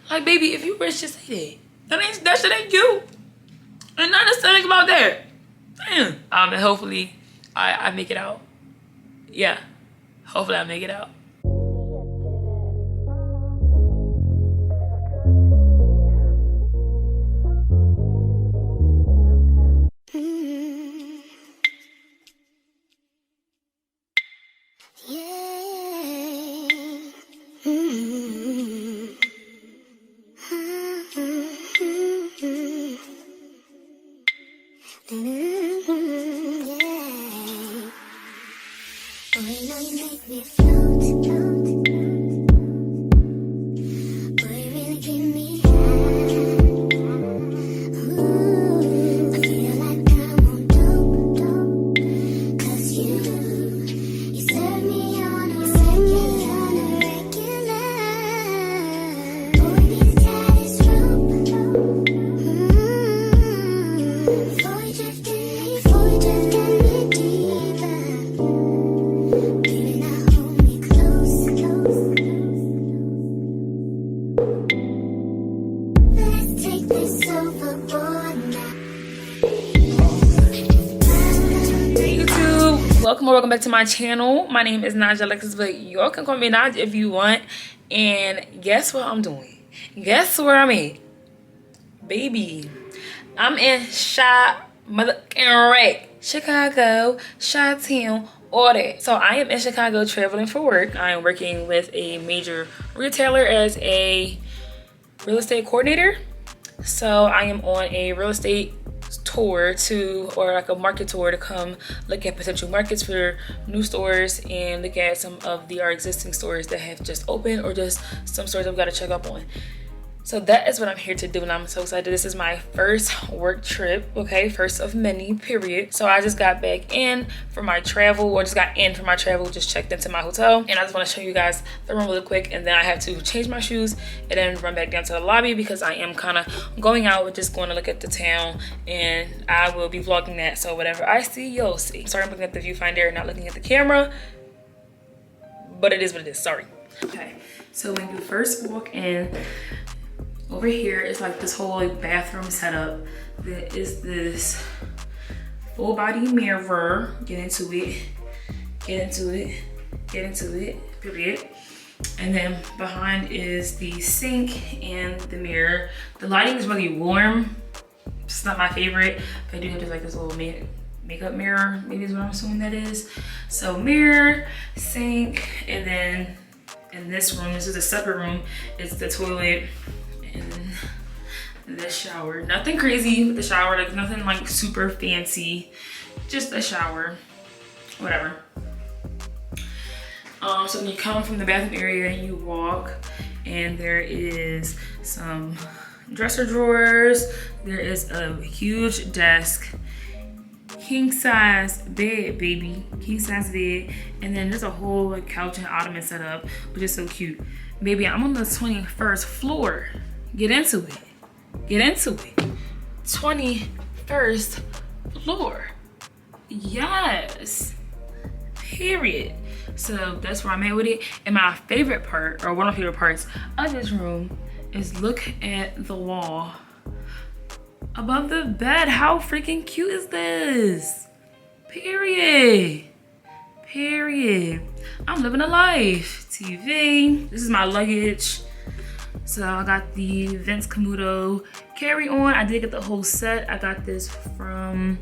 Like, baby, if you rich, just say that. That shit ain't you. And not necessarily about that. Damn. And hopefully I make it out. Yeah. Hopefully I make it out. Welcome back to my channel. My name is Naja Alexis, but y'all can call me Naj if you want. And guess what I'm doing? Guess where I'm at? Baby, I'm in Chicago, Chi-Town, all that. So I am in Chicago traveling for work. I am working with a major retailer as a real estate coordinator. So I am on a real estate tour or like a market tour to come look at potential markets for new stores and look at some of our existing stores that have just opened or just some stores I've got to check up on. So that is what I'm here to do, and I'm so excited. This is my first work trip, okay? First of many, period. So I just got back in from my travel, just checked into my hotel, and I just want to show you guys the room really quick, and then I have to change my shoes and then run back down to the lobby because I am kind of going out, just going to look at the town, and I will be vlogging that. So whatever I see, you'll see. Sorry, I'm looking at the viewfinder and not looking at the camera, but it is what it is. Sorry. Okay, so when you first walk in, over here is like this whole like bathroom setup. There is this full body mirror. Get into it, period. And then behind is the sink and the mirror. The lighting is really warm. It's not my favorite, but I do have just like this little makeup mirror, maybe is what I'm assuming that is. So mirror, sink, and then in this room, this is a separate room, it's the toilet and the shower. Nothing crazy with the shower, like nothing like super fancy, just a shower, whatever. So when you come from the bathroom area, you walk, and there is some dresser drawers. There is a huge desk, king size bed, baby, king size bed, and then there's a whole like couch and ottoman set up, which is so cute. Baby, I'm on the 21st floor. Get into it. 21st floor. Yes. Period. So that's where I'm at with it. And my favorite part, or one of my favorite parts of this room, is look at the wall above the bed. How freaking cute is this? Period. I'm living a life. TV. This is my luggage. So I got the Vince Camuto carry-on. I did get the whole set. I got this from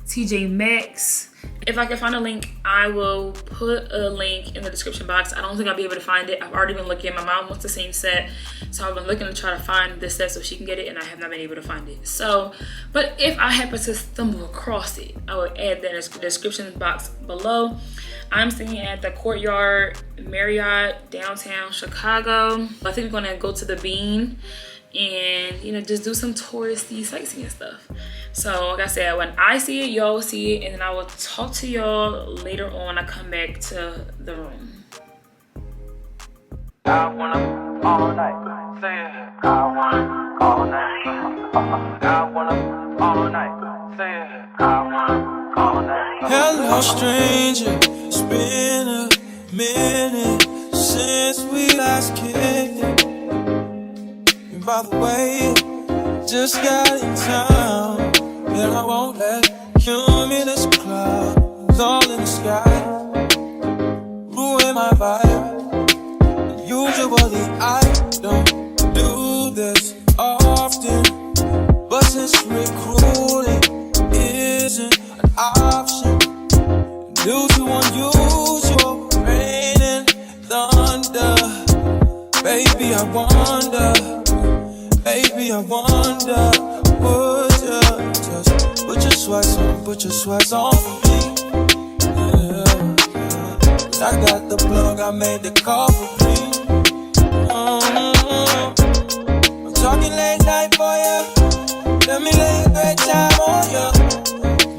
TJ Maxx. If I can find a link, I will put a link in the description box. I don't think I'll be able to find it. I've already been looking. My mom wants the same set, so I've been looking to try to find this set so she can get it, and I have not been able to find it. So, but if I happen to stumble across it, I will add that in the description box below. I'm staying at the Courtyard Marriott, downtown Chicago. I think we're gonna go to the Bean and, you know, just do some touristy sightseeing stuff. So like I said, when I see it, y'all will see it, and then I will talk to y'all later on. I come back to the room. I wanna all night, say it. I wanna all night. I wanna all night, say it. I wanna all night. Hello, stranger. It's been a minute since we last kicked it. by the way, just got in town, and I won't let cumulus clouds all in the sky ruin my vibe. Usually I don't do this often, but since recruiting isn't an option due to unusual rain and thunder, baby I wonder, would you just put your sweats on for me? Yeah. I got the plug, I made the call for me. I'm talking late night for ya. Let me lay a great time on ya.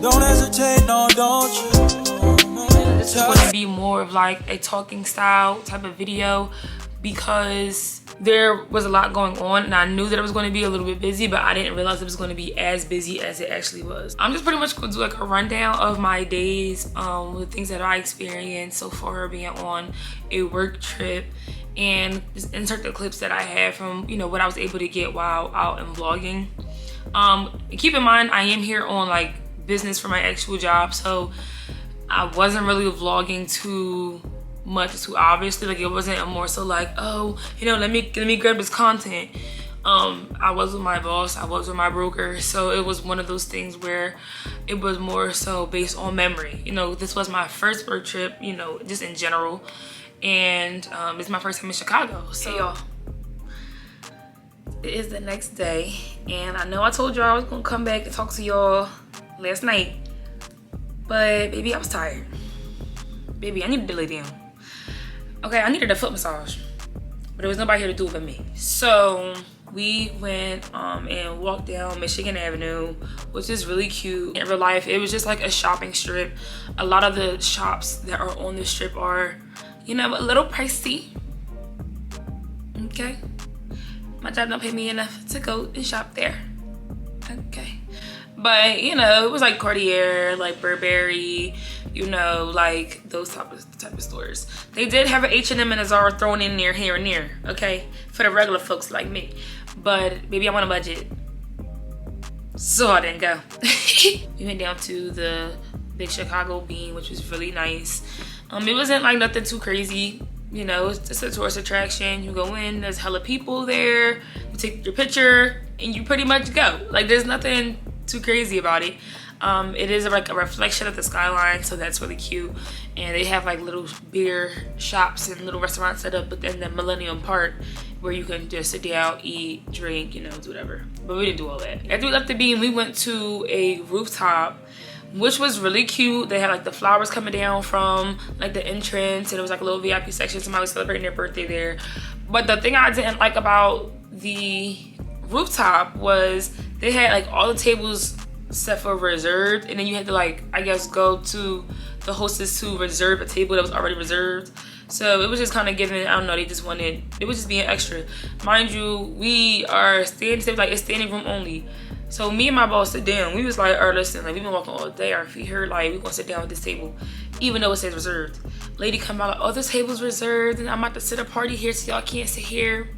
Don't hesitate, no, don't you? This is going to be more of like a talking style type of video because there was a lot going on and I knew that it was going to be a little bit busy, but I didn't realize it was going to be as busy as it actually was. I'm just pretty much going to do like a rundown of my days, the things that I experienced so far being on a work trip, and just insert the clips that I had from, you know, what I was able to get while out and vlogging. Keep in mind, I am here on like business for my actual job, so I wasn't really vlogging too much, too obviously. Like it wasn't a more so like, oh, you know, let me grab this content. I was with my boss, I was with my broker, so it was one of those things where it was more so based on memory. You know, this was my first work trip, you know, just in general, and it's my first time in Chicago. So hey, y'all, it is the next day, and I know I told y'all I was gonna come back and talk to y'all last night, but baby, I was tired. Baby, I needed to lay down. Okay, I needed a foot massage, but there was nobody here to do it but me. So we went and walked down Michigan Avenue, which is really cute. In real life, it was just like a shopping strip. A lot of the shops that are on this strip are, you know, a little pricey. Okay, my job don't pay me enough to go and shop there. Okay, but you know, it was like Cartier, like Burberry, you know, like those type of stores. They did have an H&M and a Zara thrown in there here and there, okay, for the regular folks like me. But baby, I'm on a budget, so I didn't go. We went down to the Big Chicago Bean, which was really nice. It wasn't like nothing too crazy, you know, it's just a tourist attraction. You go in, there's hella people there, you take your picture, and you pretty much go. Like there's nothing too crazy about it. It is like a reflection of the skyline, so that's really cute. And they have like little beer shops and little restaurants set up within the Millennium Park where you can just sit down, eat, drink, you know, do whatever. But we didn't do all that. After we left the Bean, we went to a rooftop, which was really cute. They had like the flowers coming down from like the entrance, and it was like a little VIP section. Somebody was celebrating their birthday there. But the thing I didn't like about the rooftop was they had like all the tables set for reserved, and then you had to like, I guess, go to the hostess to reserve a table that was already reserved. So it was just kind of giving, I don't know, they just wanted, it was just being extra. Mind you, we are standing, like it's standing room only. So me and my boss sit down. We was like, all right, listen, like we've been walking all day, our feet hurt, like we gonna sit down at this table, even though it says reserved. Lady come out like, oh, this table's reserved, and I'm about to sit a party here, so y'all can't sit here.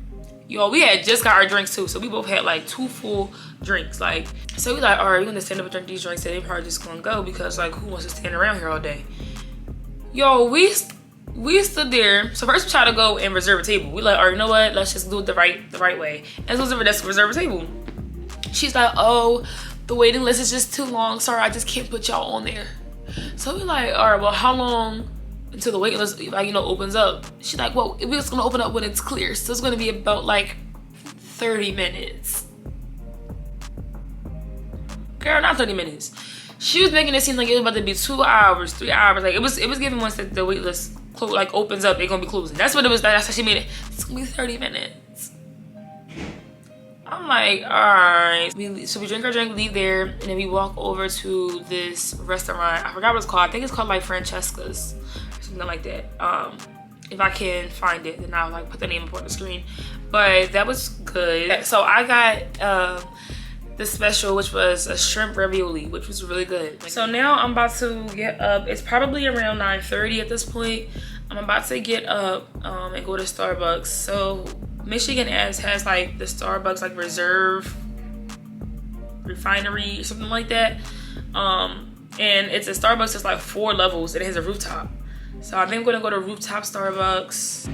Y'all, we had just got our drinks too, so we both had like 2 full drinks. Like, so we like, all right, we're gonna stand up and drink these drinks, and they probably just gonna go because like, who wants to stand around here all day? Yo, we stood there. So first we tried to go and reserve a table. We like, all right, you know what? Let's just do it the right way. And so let's reserve a table. She's like, oh, the waiting list is just too long. Sorry, I just can't put y'all on there. So we like, all right, well, how long until the waiting list, like, you know, opens up? She's like, well, we're just gonna open up when it's clear. So it's gonna be about like 30 minutes. Girl, not 30 minutes. She was making it seem like it was about to be 2 hours, 3 hours. Like it was giving once that the wait list like opens up, they're gonna be closing. That's what it was. That's how she made it. It's gonna be 30 minutes. I'm like, all right. So we drink our drink, leave there, and then we walk over to this restaurant. I forgot what it's called. I think it's called like Francesca's or something like that. If I can find it, then I'll like put the name up on the screen. But that was good. So I got the special, which was a shrimp ravioli, which was really good. So now I'm about to get up. It's probably around 9:30 at this point. I'm about to get up and go to Starbucks. So Michigan has like the Starbucks like Reserve Refinery or something like that. And it's a Starbucks that's like 4 levels and it has a rooftop. So I think I'm gonna go to Rooftop Starbucks.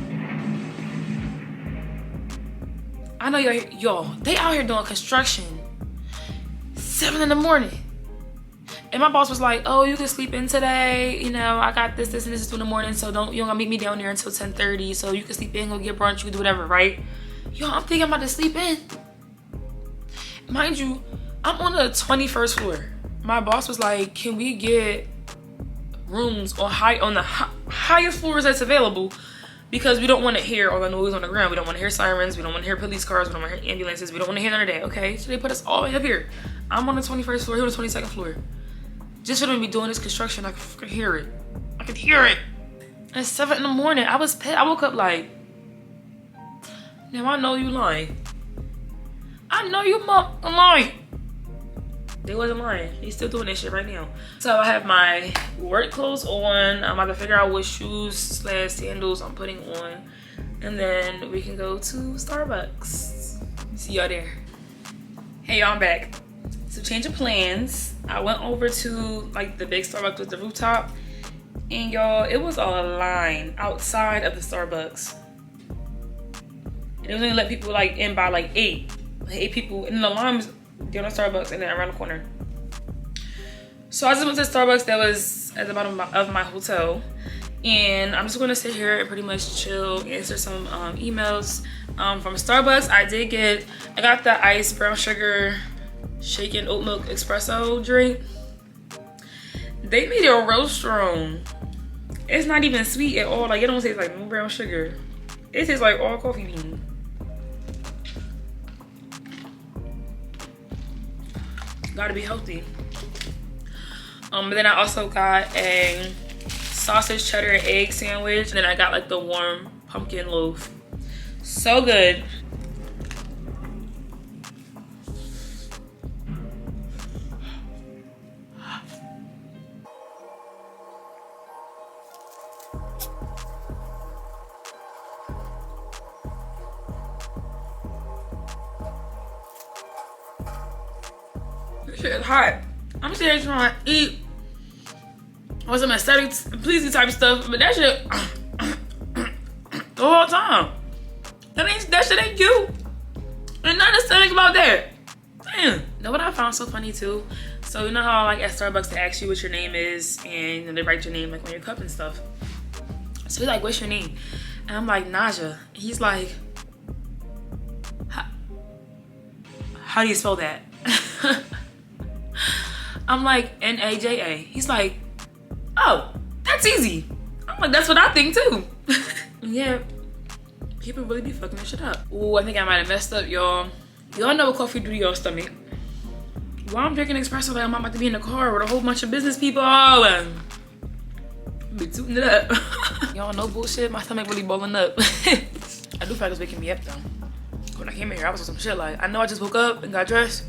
I know y'all, they out here doing construction 7 in the morning. And my boss was like, oh, you can sleep in today. You know, I got this, and this is 2 in the morning. So you don't gotta meet me down there until 10:30. So you can sleep in, go get brunch, you can do whatever, right? Yo, I'm thinking I'm about to sleep in. Mind you, I'm on the 21st floor. My boss was like, can we get rooms on the highest floors that's available? Because we don't want to hear all the noise on the ground. We don't want to hear sirens. We don't want to hear police cars. We don't want to hear ambulances. We don't want to hear none of that, okay? So they put us all the way up here. I'm on the 21st floor, he on the 22nd floor. Just for them to be doing this construction, I could hear it. I could hear it. At 7 in the morning, I was pissed. I woke up like, now I know you lying. I know you lying. They wasn't lying. He's still doing this shit right now. So I have my work clothes on. I'm about to figure out what shoes / sandals I'm putting on. And then we can go to Starbucks. See y'all there. Hey y'all, I'm back. So change of plans. I went over to like the big Starbucks with the rooftop. And y'all, it was a line outside of the Starbucks. And it was only let people like in by like 8. Like 8 people. And the line was down at Starbucks and then around the corner. So I just went to Starbucks that was at the bottom of my hotel. And I'm just gonna sit here and pretty much chill, answer some emails from Starbucks. I got the iced brown sugar shaken oat milk espresso drink. They made it real strong. It's not even sweet at all. Like, it don't taste like no brown sugar. It tastes like all coffee bean. Gotta be healthy. But then I also got a sausage, cheddar, and egg sandwich. And then I got like the warm pumpkin loaf. So good. This shit is hot. I'm sitting here trying to eat or some aesthetic pleasing type of stuff, but that shit the whole time. That shit ain't cute. There's nothing aesthetic about that. Damn. Know what I found so funny too? So you know how like at Starbucks they ask you what your name is and they write your name like on your cup and stuff. So he's like, what's your name? And I'm like, Naja. He's like, how do you spell that? I'm like, N-A-J-A. He's like, oh, that's easy. I'm like, that's what I think too. Yeah, people really be fucking this shit up. Ooh, I think I might have messed up, y'all. Y'all know what coffee do to your stomach. While I'm drinking espresso, like I'm about to be in the car with a whole bunch of business people and be tooting it up. Y'all know bullshit, my stomach really balling up. I do feel like it's waking me up though. When I came in here, I was on some shit like, I know I just woke up and got dressed,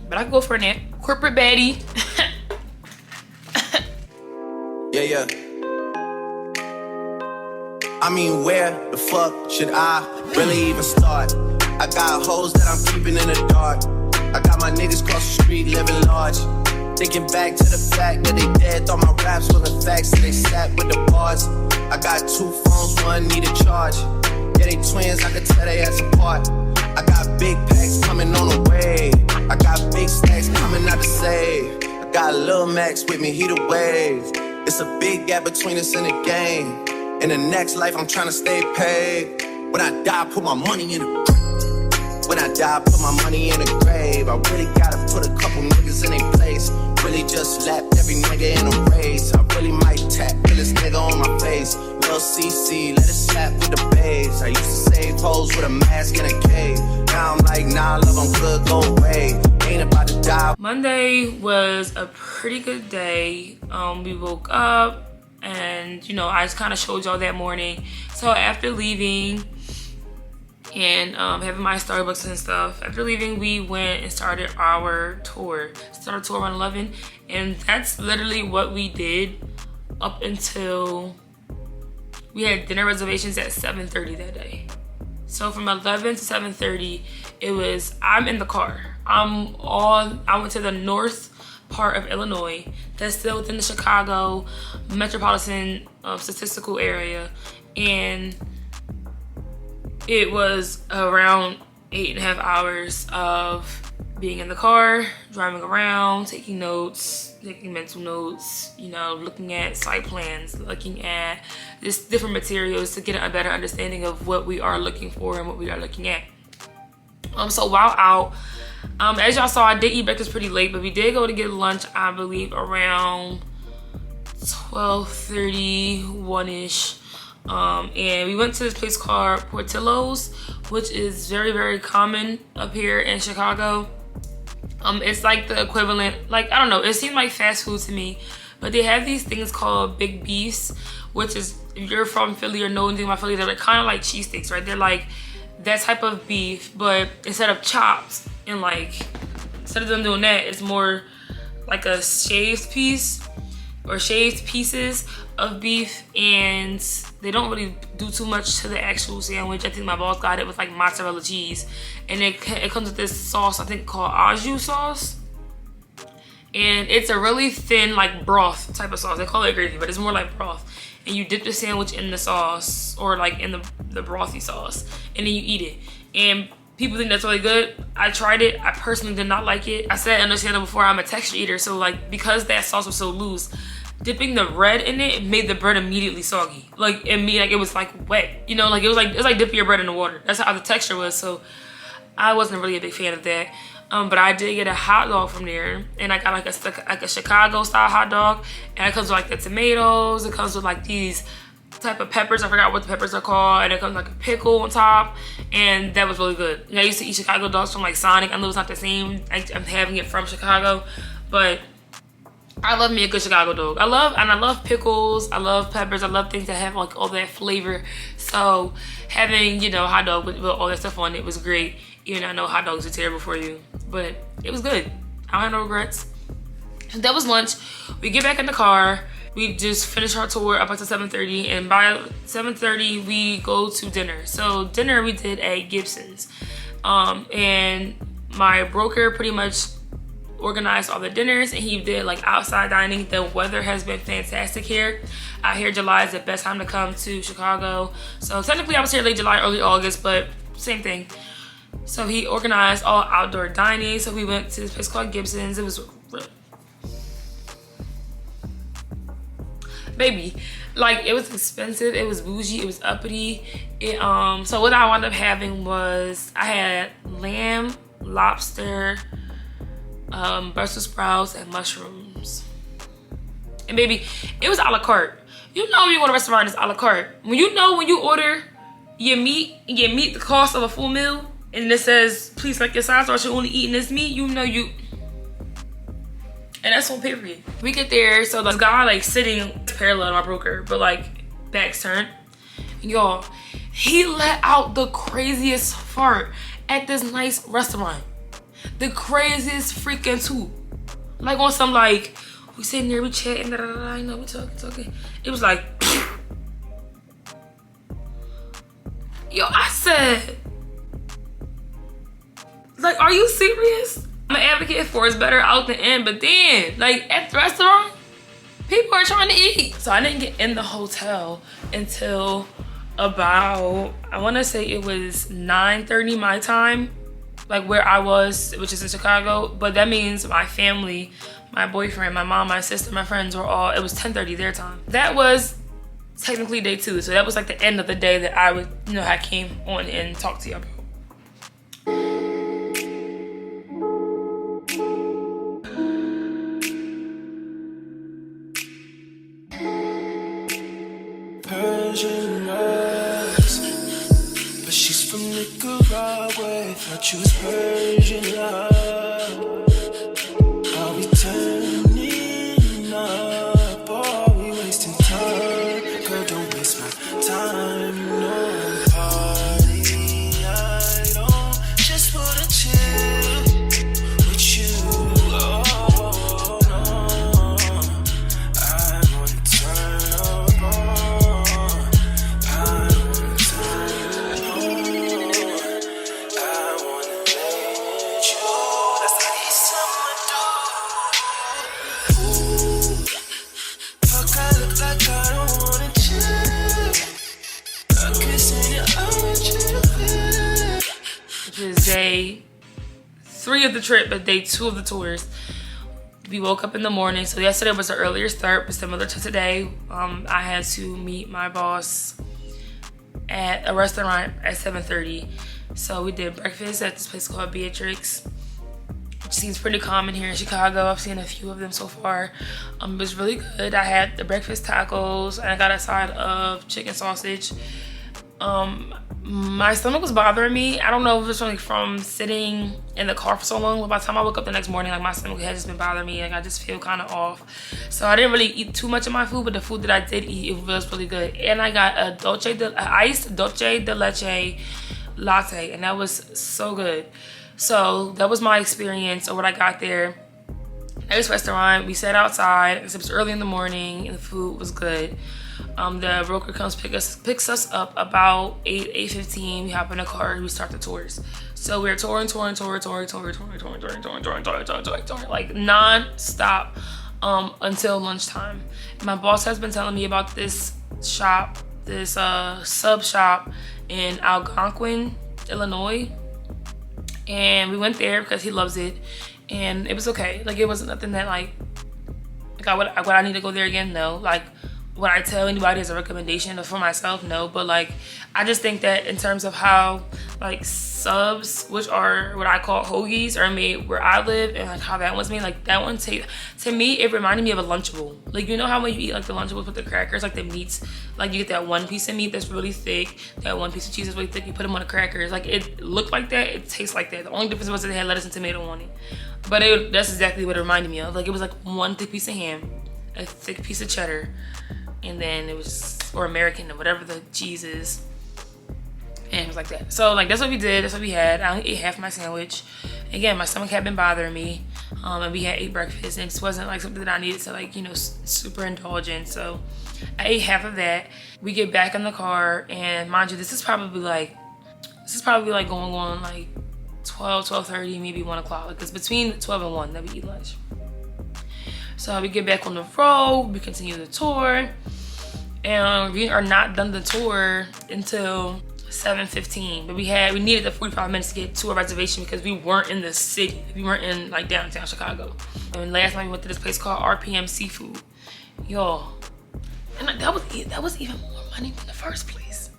but I could go for a nap. Corporate baddie. Yeah. I mean, where the fuck should I really even start? I got hoes that I'm keeping in the dark. I got my niggas across the street living large. Thinking back to the fact that they dead, thought my raps wasn't facts, so they sat with the bars. I got 2 phones, one need a charge. Yeah, they twins, I could tell they ass apart. I got big packs coming on the way. I got big stacks coming out to save. I got Lil Max with me, he the wave. It's a big gap between us in the game. In the next life, I'm trying to stay paid. When I die, put my money in the grave. When I die, put my money in the grave. I really gotta put a couple niggas in their place. Really just slapped every nigga in a race. I really might tap this nigga on my face. Lil CC, let it slap with the bass. I used to save hoes with a mask in a cave. Now I'm like, nah, love, I'm good, go away. Ain't about to die. Monday was a pretty good day. We woke up and, you know, I just kind of showed y'all that morning. So after leaving and having my Starbucks and stuff, after leaving, we went and started our tour. Started tour around 11, and that's literally what we did up until we had dinner reservations at 7:30 that day. So from 11 to 7:30, it was, I'm in the car. I went to the north part of Illinois. That's still within the Chicago metropolitan statistical area. And it was around 8.5 hours of being in the car, driving around, taking notes, taking mental notes, you know, looking at site plans, looking at just different materials to get a better understanding of what we are looking for and what we are looking at. So while out, as y'all saw, I did eat breakfast pretty late, but we did go to get lunch, I believe, around 12:30, 1-ish. And we went to this place called Portillo's, which is very, very common up here in Chicago. It's like the equivalent, like, I don't know, it seemed like fast food to me, but they have these things called big beefs, which is, if you're from Philly or know anything about Philly, they're kind of like cheesesteaks, right? They're like that type of beef, but instead of chopped and like, instead of them doing that, it's more like a shaved piece or shaved pieces of beef, and they don't really do too much to the actual sandwich. I think my boss got it with like mozzarella cheese, and it comes with this sauce, I think called au jus sauce, and it's a really thin like broth type of sauce. They call it gravy, but it's more like broth, and you dip the sandwich in the sauce or like in the brothy sauce, and then you eat it. And people think that's really good. I tried it. I personally did not like it. I said understandable before, I'm a texture eater, so like because that sauce was so loose, dipping the bread in it made the bread immediately soggy. Like it was like wet. You know, like it was like dipping your bread in the water. That's how the texture was. So I wasn't really a big fan of that. But I did get a hot dog from there, and I got like a Chicago style hot dog, and it comes with like the tomatoes. It comes with like these type of peppers. I forgot what the peppers are called, and it comes with like a pickle on top, and that was really good. And I used to eat Chicago dogs from like Sonic. I know it's not the same. I'm having it from Chicago, but I love me a good Chicago dog. I love pickles. I love peppers. I love things that have like all that flavor. So having, you know, a hot dog with all that stuff on it was great. Even though I know hot dogs are terrible for you, but it was good. I don't have no regrets. So that was lunch. We get back in the car. We just finished our tour up until 7:30, and by 7:30 we go to dinner. So dinner we did at Gibson's, and my broker pretty much organized all the dinners, and he did like outside dining. The weather has been fantastic here. I hear July is the best time to come to Chicago. So technically I was here late July, early August, but same thing. So he organized all outdoor dining. So we went to this place called Gibson's. It was baby, like it was expensive, it was bougie, it was uppity. So what I wound up having was, I had lamb, lobster, Brussels sprouts, and mushrooms. And baby, it was a la carte. You know, when you go to a restaurant, it's a la carte. When you order your meat, and your meat the cost of a full meal, and it says please select your size or you're only eating this meat, you know you. And that's on period. We get there, so the guy like sitting parallel to my broker, but like back's turned. Y'all, he let out the craziest fart at this nice restaurant. The craziest freaking toot. Like on some like, we sitting there, we chatting, da, da, da, da, you know, we talking. It was like, yo, I said, like, are you serious? I'm an advocate for it's better out than in, but then, like, at the restaurant, people are trying to eat. So I didn't get in the hotel until about, I want to say it was 9:30 my time, like where I was, which is in Chicago. But that means my family, my boyfriend, my mom, my sister, my friends were all, it was 10:30 their time. That was technically day 2. So that was like the end of the day that I would, you know, I came on and talked to you about. Persian eyes, but she's from Nicaragua. Thought you was Persian love. Are we turning up? Or are we wasting time? Girl, don't waste my time. No party. I don't just wanna chill with you. Oh no, I wanna turn up on. is day 3 of the trip, but day 2 of the tours. We woke up in the morning. So yesterday was an earlier start, but similar to today. I had to meet my boss at a restaurant at 7:30. So we did breakfast at this place called Beatrix, which seems pretty common here in Chicago. I've seen a few of them so far. It was really good. I had the breakfast tacos and I got a side of chicken sausage. My stomach was bothering me. I don't know if it's really from sitting in the car for so long, but by the time I woke up the next morning, like my stomach had just been bothering me. Like I just feel kind of off. So I didn't really eat too much of my food, but the food that I did eat, it was really good. And I got a iced dulce de leche latte, and that was so good. So that was my experience of what I got there. Nice restaurant. We sat outside because it was early in the morning and the food was good. The broker comes picks us up about 8:15. We hop in a car and we start the tours. So we're touring like non-stop until lunchtime. My boss has been telling me about this shop, this sub shop in Algonquin, Illinois, and we went there because he loves it, and it was okay. Like it wasn't nothing that like would I need to go there again? No. Like would I tell anybody as a recommendation or for myself? No. But like I just think that in terms of how like subs, which are what I call hoagies, are made where I live, and like how that one's made, like that one to me it reminded me of a Lunchable. Like you know how when you eat like the Lunchables with the crackers, like the meats, like you get that one piece of meat that's really thick, that one piece of cheese is really thick, you put them on the crackers, like it looked like that, it tastes like that. The only difference was that they had lettuce and tomato on it, but that's exactly what it reminded me of. Like it was like one thick piece of ham, a thick piece of cheddar, and then it was, or American or whatever the cheese is, and it was like that. So like that's what we did, that's what we had. I only ate half my sandwich. Again, my stomach had been bothering me, and we had ate breakfast, and it wasn't like something that I needed to like, you know, super indulgent. So I ate half of that. We get back in the car, and mind you, this is probably like going on like 12:30, maybe 1 o'clock. Like it's between 12 and 1 that we eat lunch. So we get back on the road, we continue the tour, and we are not done the tour until 7:15. But we needed the 45 minutes to get to a reservation because we weren't in the city. We weren't in like downtown Chicago. And last night we went to this place called RPM Seafood. Y'all, and like, that was even more money than the first place.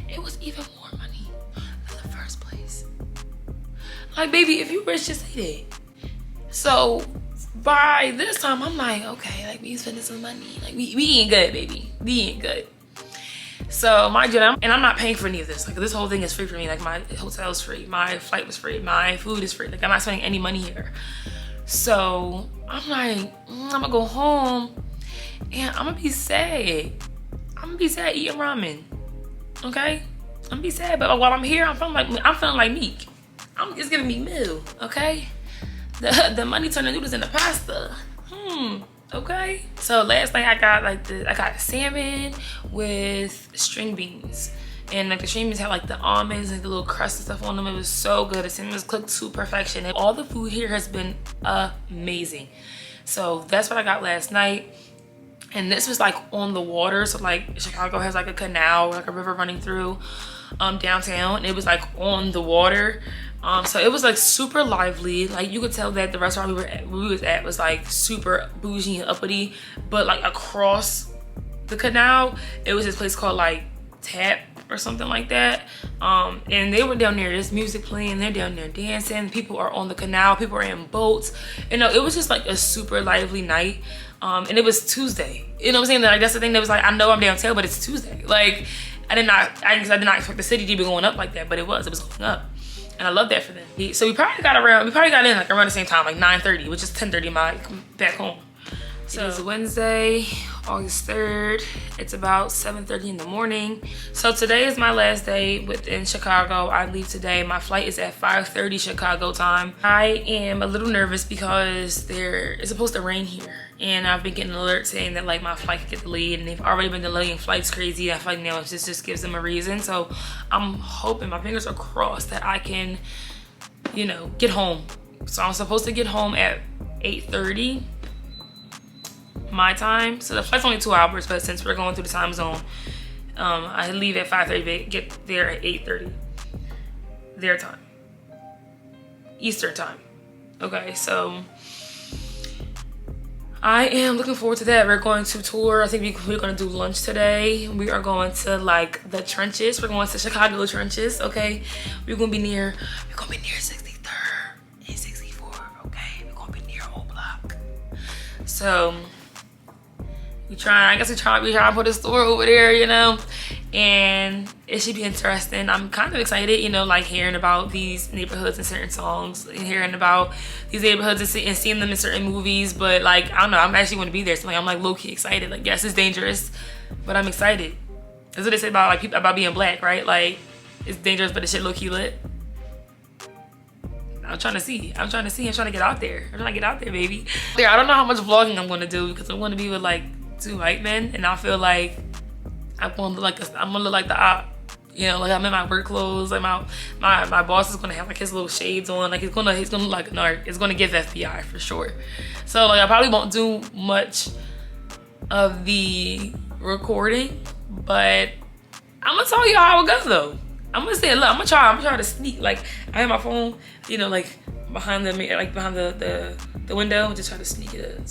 It was even more money than the first place. Like baby, if you rich, just say that. So by this time, I'm like, okay, like we spending some money. Like we eating good, baby. We eating good. So mind you, and I'm not paying for any of this. Like this whole thing is free for me. Like my hotel's free, my flight was free, my food is free. Like I'm not spending any money here. So I'm like, I'm gonna go home and I'm gonna be sad. I'm gonna be sad eating ramen. Okay? I'm gonna be sad, but while I'm here, I'm feeling like Meek. It's giving me meal, okay? The money turned the noodles into pasta. Okay. So last night I got salmon with string beans, and like the string beans had like the almonds and the little crust and stuff on them. It was so good. The salmon was cooked to perfection, and all the food here has been amazing. So that's what I got last night. And this was like on the water, so like Chicago has like a canal, like a river running through downtown, and it was like on the water. So it was like super lively. Like you could tell that the restaurant we was at was like super bougie and uppity, but like across the canal it was this place called like Tap or something like that, and they were down there, there's music playing, they're down there dancing, people are on the canal, people are in boats. You know, it was just like a super lively night. And it was Tuesday, you know what I'm saying? Like that's the thing that was like, I know I'm downtown, but it's Tuesday. Like I did not expect the city to be going up like that, but it was going up. And I love that for them. So we probably got in like around the same time, like 9:30, which is 10:30 back home. So it's Wednesday, August 3rd. It's about 7:30 in the morning. So today is my last day within Chicago. I leave today. My flight is at 5:30 Chicago time. I am a little nervous because it's supposed to rain here. And I've been getting alerts saying that like my flight could get delayed, and they've already been delaying flights crazy. I feel like now this just gives them a reason. So I'm hoping, my fingers are crossed, that I can, you know, get home. So I'm supposed to get home at 8:30 my time. So the flight's only 2 hours, but since we're going through the time zone, I leave at 5:30, get there at 8:30. their time, Eastern time. Okay, so I am looking forward to that. We're going to tour. I think we're going to do lunch today. We are going to like the trenches. We're going to Chicago trenches. Okay, we're going to be near 63rd and 64th. Okay, we're going to be near Old Block. So we try to put a store over there, you know, and it should be interesting. I'm kind of excited, you know, like hearing about these neighborhoods and certain songs, and hearing about these neighborhoods and seeing them in certain movies. But like, I don't know, I'm actually going to be there, so like, I'm like low-key excited. Like, yes, it's dangerous, but I'm excited. That's what they say about like people, about being black, right? Like, it's dangerous, but the shit low-key lit. I'm trying to get out there. I'm trying to get out there, baby. I don't know how much vlogging I'm going to do, because I'm going to be with like 2 white men, and I feel like I'm gonna look like the op, you know, like I'm in my work clothes. Like my boss is gonna have like his little shades on, like he's gonna look like a narc. It's gonna give FBI for sure. So like I probably won't do much of the recording, but I'm gonna tell you how it goes though. I'm gonna say, look, I'm gonna try to sneak. Like I have my phone, you know, like behind the window, just try to sneak it in.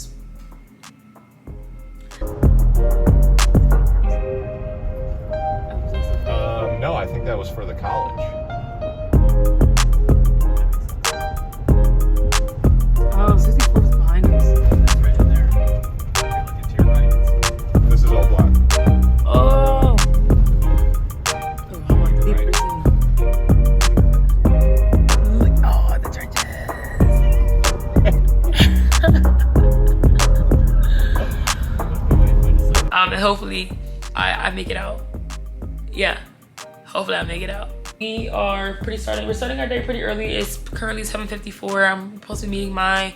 No, I think that was for the college. Oh, 64 is behind us. That's right in there. Look to your right. This is Old Block. Oh. I'm like deep like, oh, the churches. And hopefully I make it out. Yeah. Hopefully I make it out. We're starting our day pretty early. It's currently 7:54. I'm supposed to be meeting my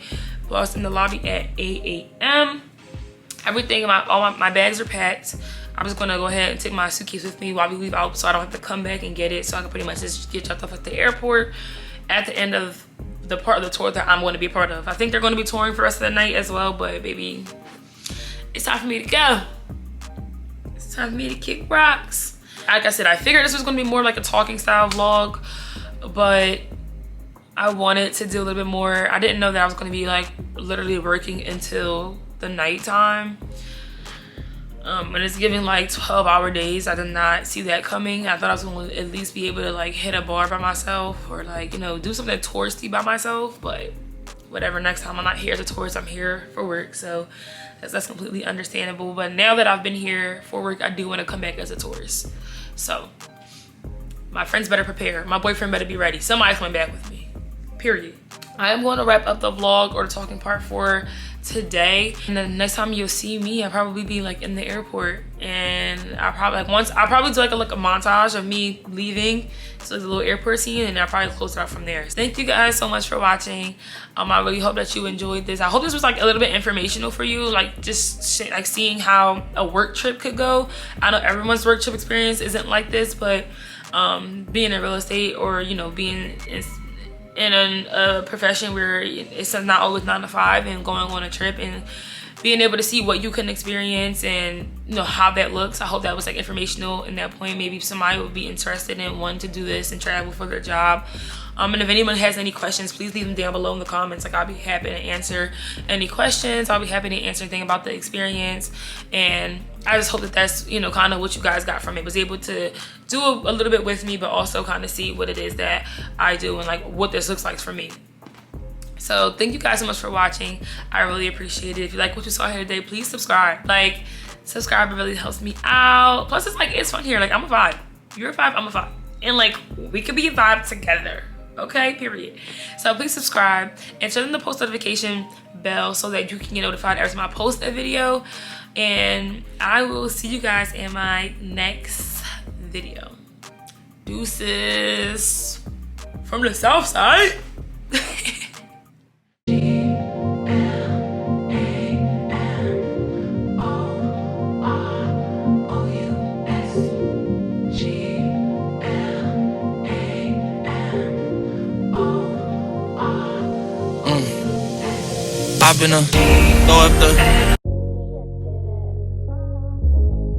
boss in the lobby at 8 a.m. Everything, all my bags are packed. I'm just gonna go ahead and take my suitcase with me while we leave out, so I don't have to come back and get it. So I can pretty much just get dropped off at the airport at the end of the part of the tour that I'm going to be a part of. I think they're going to be touring for the rest of the night as well, but baby, it's time for me to go. It's time for me to kick rocks. Like I said, I figured this was gonna be more like a talking style vlog, but I wanted to do a little bit more. I didn't know that I was gonna be like literally working until the nighttime. And it's giving like 12-hour days. I did not see that coming. I thought I was gonna at least be able to like hit a bar by myself, or like, you know, do something touristy by myself, but whatever. Next time I'm not here as a tourist, I'm here for work, so that's completely understandable. But now that I've been here for work, I do want to come back as a tourist. So my friends better prepare. My boyfriend better be ready. Somebody's coming back with me, period. I am going to wrap up the vlog or the talking part for today. And then next time you'll see me, I'll probably be like in the airport, and I'll probably do like a montage of me leaving, so like a little airport scene, and I'll probably close it out from there. So thank you guys so much for watching. I really hope that you enjoyed this. I hope this was like a little bit informational for you, like just like seeing how a work trip could go. I know everyone's work trip experience isn't like this, but being in real estate, or you know, being in a profession where it's not always 9 to 5, and going on a trip and being able to see what you can experience and you know how that looks. I hope that was like informational in that point. Maybe somebody would be interested in wanting to do this and travel for their job. And if anyone has any questions, please leave them down below in the comments. Like, I'll be happy to answer any questions. I'll be happy to answer anything about the experience. And I just hope that that's, you know, kind of what you guys got from it. Was able to do a little bit with me, but also kind of see what it is that I do and like what this looks like for me. So thank you guys so much for watching. I really appreciate it. If you like what you saw here today, please subscribe. Like, subscribe, it really helps me out. Plus, it's like, it's fun here. Like, I'm a vibe. You're a vibe, I'm a vibe. And like, we could be a vibe together. Okay, period. So please subscribe and turn on the post notification bell so that you can get notified every time I post a video. And I will see you guys in my next video. Deuces from the south side. I'm finna throw up the